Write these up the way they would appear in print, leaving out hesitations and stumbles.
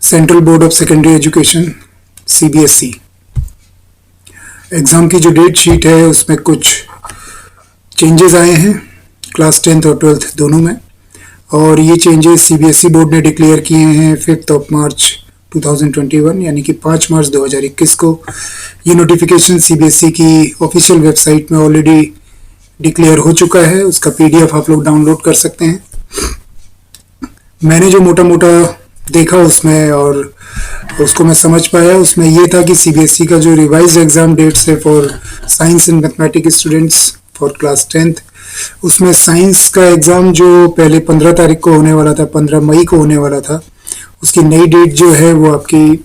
Central board of secondary education CBSE exam की जो date sheet है उसमें कुछ चेंजेस आए हैं क्लास 10th और 12th दोनों में। और ये चेंजेस सीबीएसई बोर्ड ने डिक्लेयर किए हैं 5 मार्च 2021 यानी कि 5 मार्च 2021 को। ये नोटिफिकेशन सीबीएसई की ऑफिशियल वेबसाइट में ऑलरेडी डिक्लेयर हो चुका है। उसका पीडीएफ आप लोग डाउनलोड कर सकते हैं। मैंने जो मोटा मोटा देखा उसमें और उसको मैं समझ पाया, उसमें ये था कि सीबीएसई का जो रिवाइज एग्ज़ाम डेट्स है for science and mathematics students for class 10th, उसमें साइंस का एग्ज़ाम जो पहले 15 तारीख को होने वाला था, 15 मई को होने वाला था, उसकी नई डेट जो है वो आपकी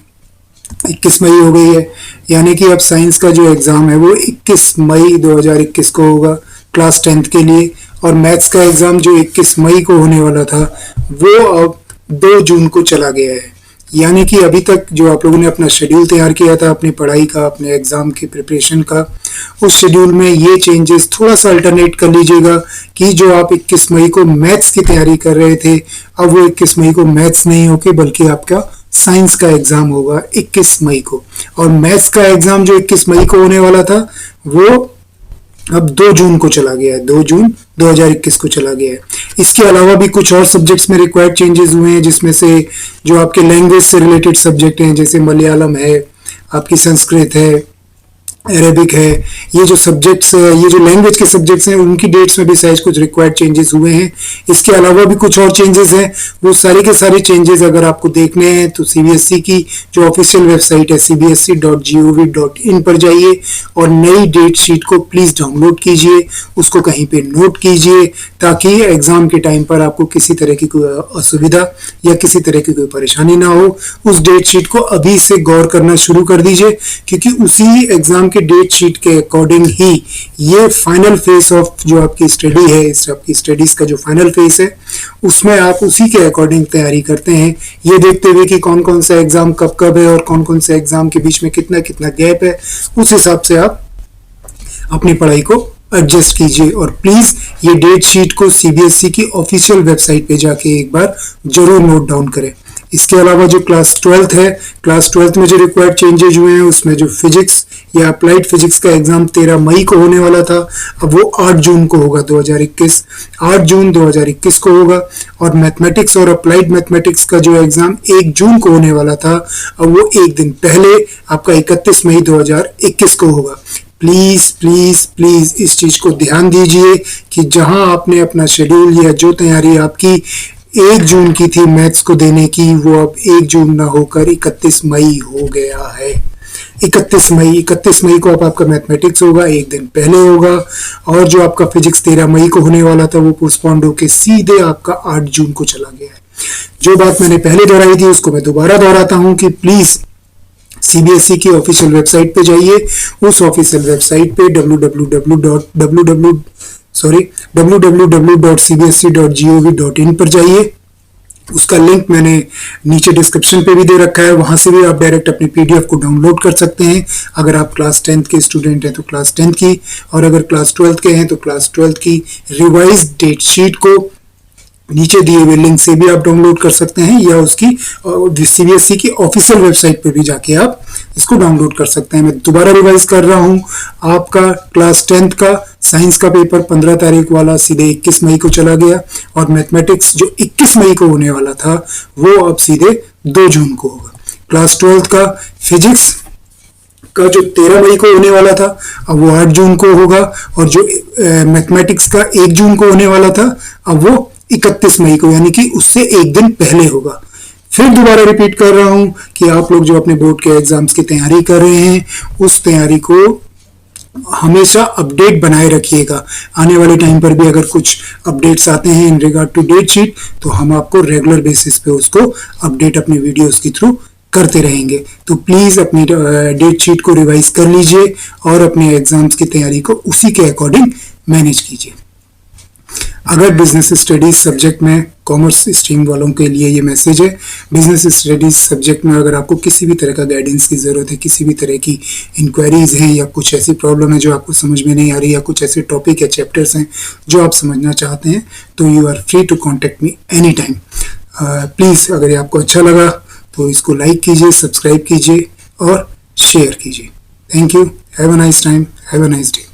21 मई हो गई है। यानी कि अब साइंस का जो एग्ज़ाम है वो 21 मई 2021 को होगा क्लास 10th के लिए। और मैथ्स का एग्ज़ाम जो 21 मई को होने वाला था वो अब 2 जून को चला गया है। यानी कि अभी तक जो आप लोगों ने अपना शेड्यूल तैयार किया था अपनी पढ़ाई का, अपने एग्ज़ाम की प्रिपरेशन का, उस शेड्यूल में ये चेंजेस थोड़ा सा अल्टरनेट कर लीजिएगा कि जो आप 21 मई को मैथ्स की तैयारी कर रहे थे, अब वो 21 मई को मैथ्स नहीं होके बल्कि आपका साइंस का एग्ज़ाम होगा 21 मई को। और मैथ्स का एग्ज़ाम जो 21 मई को होने वाला था वो अब 2 जून को चला गया है, 2 जून 2021 को चला गया है। इसके अलावा भी कुछ और सब्जेक्ट्स में रिक्वायर्ड चेंजेस हुए हैं, जिसमें से जो आपके लैंग्वेज से रिलेटेड सब्जेक्ट हैं जैसे मलयालम है, आपकी संस्कृत है, अरेबिक है, ये जो सब्जेक्ट्स ये जो लैंग्वेज के सब्जेक्ट्स हैं उनकी डेट्स में भी सहज कुछ रिक्वायर्ड चेंजेस हुए हैं। इसके अलावा भी कुछ और चेंजेस हैं। वो सारे के सारे चेंजेस अगर आपको देखने हैं तो सीबीएसई की जो ऑफिशियल वेबसाइट है cbse.gov.in पर जाइए और नई डेट शीट को प्लीज़ डाउनलोड कीजिए, उसको कहीं पे नोट कीजिए ताकि एग्ज़ाम के टाइम पर आपको किसी तरह की कोई असुविधा या किसी तरह की कोई परेशानी ना हो। उस डेट शीट को अभी से गौर करना शुरू कर दीजिए क्योंकि उसी एग्ज़ाम के डेट शीट के अकॉर्डिंग ही ये फाइनल फेज ऑफ जो आपकी स्टडी है, इस आपकी स्टडीज का जो फाइनल फेज है उसमें आप उसी के अकॉर्डिंग तैयारी करते हैं, ये देखते हुए कि कौन कौन सा एग्जाम कब कब है और कौन कौन से एग्जाम के बीच में कितना कितना गैप है। उस हिसाब से आप अपनी पढ़ाई को एडजस्ट कीजिए और प्लीज ये डेट शीट को सीबीएसई की ऑफिशियल वेबसाइट पे जाके एक बार जरूर नोट डाउन करें। इसके अलावा जो क्लास 12th है, क्लास 12th में जो रिक्वायर्ड चेंजेज हुए हैं उसमें जो फिजिक्स या अप्लाइड फिजिक्स का एग्जाम 13 मई को होने वाला था, अब वो 8 जून को होगा 2021, 8 जून 2021 को होगा। और मैथमेटिक्स और अप्लाइड मैथमेटिक्स का जो एग्जाम 1 जून को होने वाला था, अब वो एक दिन पहले आपका 31 मई 2021 को होगा। प्लीज प्लीज प्लीज इस चीज को ध्यान दीजिए कि जहां आपने अपना शेड्यूल या जो तैयारी आपकी 1 जून की थी मैथ्स को देने की, वो अब 1 जून ना होकर 31 मई हो गया है। 31 मई को अब आपका मैथमेटिक्स होगा, एक दिन पहले होगा। और जो आपका फिजिक्स 13 मई को होने वाला था वो पोस्टपोन्ड होकर सीधे आपका 8 जून को चला गया है। जो बात मैंने पहले दोहराई थी उसको मैं दोबारा दोहराता हूँ कि प्लीज सीबीएसई की ऑफिशियल वेबसाइट पे जाइए। उस ऑफिशियल वेबसाइट पे www.cbse.gov.in पर जाइए। उसका लिंक मैंने नीचे डिस्क्रिप्शन पे भी दे रखा है, वहां से भी आप डायरेक्ट अपनी पीडीएफ को डाउनलोड कर सकते हैं। अगर आप क्लास 10th के स्टूडेंट हैं तो क्लास 10th की, और अगर क्लास 12th के हैं तो क्लास 12th की रिवाइज डेट शीट को नीचे दिए हुए लिंक से भी आप डाउनलोड कर सकते हैं या उसकी सीबीएसई की ऑफिशियल वेबसाइट पे भी जाके आप इसको डाउनलोड कर सकते हैं। मैं दोबारा रिवाइज कर रहा हूं, आपका क्लास 10th का साइंस का पेपर 15 तारीख वाला सीधे 21 मई को चला गया और मैथमेटिक्स जो 21 मई को होने वाला था वो अब सीधे 2 जून को होगा। क्लास 12th का फिजिक्स का जो 13 मई को होने वाला था अब वो 8 जून को होगा, और जो मैथमेटिक्स का 1 जून को होने वाला था अब वो 31 मई को यानी कि उससे एक दिन पहले होगा। फिर दोबारा रिपीट कर रहा हूं कि आप लोग जो अपने बोर्ड के एग्जाम्स की तैयारी कर रहे हैं उस तैयारी को हमेशा अपडेट बनाए रखिएगा। आने वाले टाइम पर भी अगर कुछ अपडेट्स आते हैं in regard to date sheet तो हम आपको रेगुलर बेसिस पे उसको अपडेट अपनी वीडियोस के थ्रू करते रहेंगे। तो प्लीज अपनी डेट शीट को रिवाइज कर लीजिए और अपने एग्जाम्स की तैयारी को उसी के अकॉर्डिंग मैनेज कीजिए। अगर बिजनेस स्टडीज सब्जेक्ट में कॉमर्स स्ट्रीम वालों के लिए ये मैसेज है, बिजनेस स्टडीज सब्जेक्ट में अगर आपको किसी भी तरह का गाइडेंस की ज़रूरत है, किसी भी तरह की इंक्वायरीज हैं या कुछ ऐसी प्रॉब्लम है जो आपको समझ में नहीं आ रही, या कुछ ऐसे टॉपिक या चैप्टर्स हैं जो आप समझना चाहते हैं, तो you are free to contact me any time. Please अगर ये आपको अच्छा लगा तो इसको लाइक कीजिए, सब्सक्राइब कीजिए और शेयर कीजिए। Thank you. Have a nice time, have a nice day.